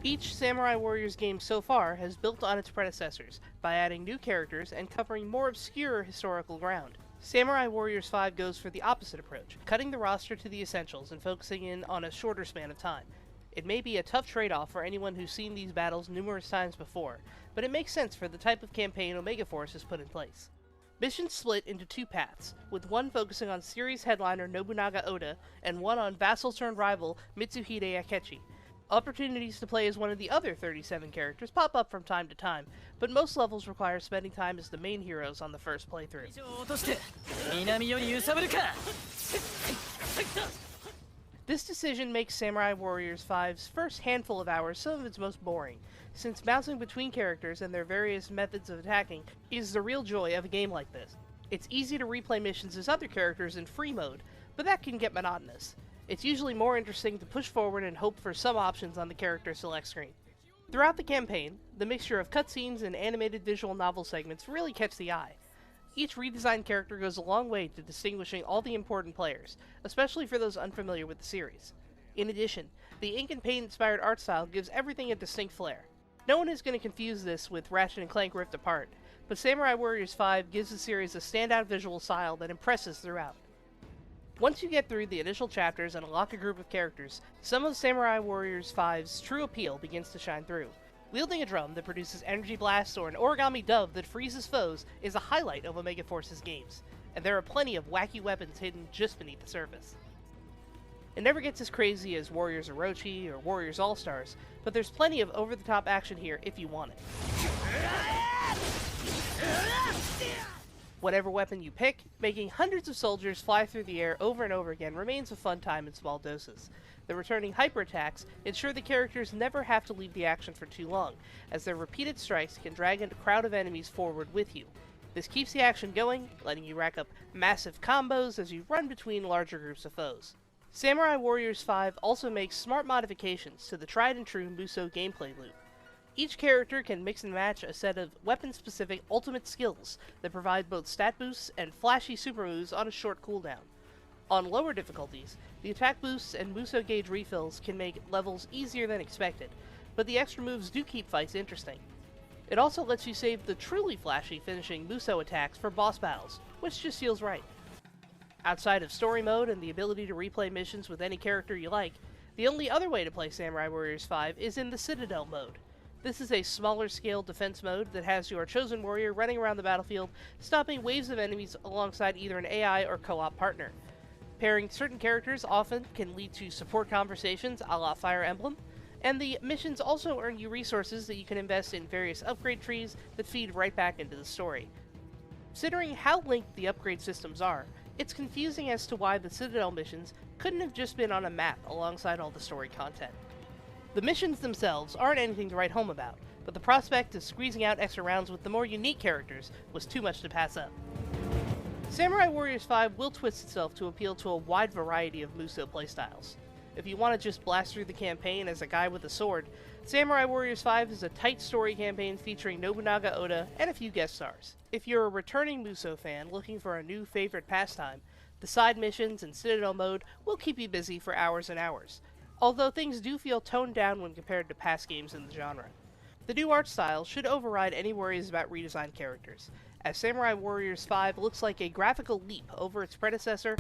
Each Samurai Warriors game so far has built on its predecessors by adding new characters and covering more obscure historical ground. Samurai Warriors 5 goes for the opposite approach, cutting the roster to the essentials and focusing in on a shorter span of time. It may be a tough trade-off for anyone who's seen these battles numerous times before, but it makes sense for the type of campaign Omega Force has put in place. Missions split into two paths, with one focusing on series headliner Nobunaga Oda and one on vassal-turned-rival Mitsuhide Akechi. Opportunities to play as one of the other 37 characters pop up from time to time, but most levels require spending time as the main heroes on the first playthrough. This decision makes Samurai Warriors 5's first handful of hours some of its most boring, since bouncing between characters and their various methods of attacking is the real joy of a game like this. It's easy to replay missions as other characters in free mode, but that can get monotonous. It's usually more interesting to push forward and hope for some options on the character select screen. Throughout the campaign, the mixture of cutscenes and animated visual novel segments really catch the eye. Each redesigned character goes a long way to distinguishing all the important players, especially for those unfamiliar with the series. In addition, the ink and paint inspired art style gives everything a distinct flair. No one is going to confuse this with Ratchet & Clank Rift Apart, but Samurai Warriors 5 gives the series a standout visual style that impresses throughout. Once you get through the initial chapters and unlock a group of characters, some of Samurai Warriors 5's true appeal begins to shine through. Wielding a drum that produces energy blasts or an origami dove that freezes foes is a highlight of Omega Force's games, and there are plenty of wacky weapons hidden just beneath the surface. It never gets as crazy as Warriors Orochi or Warriors All-Stars, but there's plenty of over-the-top action here if you want it. Whatever weapon you pick, making hundreds of soldiers fly through the air over and over again remains a fun time in small doses. The returning hyper attacks ensure the characters never have to leave the action for too long, as their repeated strikes can drag a crowd of enemies forward with you. This keeps the action going, letting you rack up massive combos as you run between larger groups of foes. Samurai Warriors 5 also makes smart modifications to the tried and true Musou gameplay loop. Each character can mix and match a set of weapon-specific ultimate skills that provide both stat boosts and flashy super moves on a short cooldown. On lower difficulties, the attack boosts and Musou gauge refills can make levels easier than expected, but the extra moves do keep fights interesting. It also lets you save the truly flashy finishing Musou attacks for boss battles, which just feels right. Outside of story mode and the ability to replay missions with any character you like, the only other way to play Samurai Warriors 5 is in the Citadel mode. This is a smaller scale defense mode that has your chosen warrior running around the battlefield, stopping waves of enemies alongside either an AI or co-op partner. Pairing certain characters often can lead to support conversations a la Fire Emblem, and the missions also earn you resources that you can invest in various upgrade trees that feed right back into the story. Considering how linked the upgrade systems are, it's confusing as to why the Citadel missions couldn't have just been on a map alongside all the story content. The missions themselves aren't anything to write home about, but the prospect of squeezing out extra rounds with the more unique characters was too much to pass up. Samurai Warriors 5 will twist itself to appeal to a wide variety of Musou playstyles. If you want to just blast through the campaign as a guy with a sword, Samurai Warriors 5 is a tight story campaign featuring Nobunaga Oda and a few guest stars. If you're a returning Musou fan looking for a new favorite pastime, the side missions and Citadel mode will keep you busy for hours and hours, although things do feel toned down when compared to past games in the genre. The new art style should override any worries about redesigned characters, as Samurai Warriors 5 looks like a graphical leap over its predecessor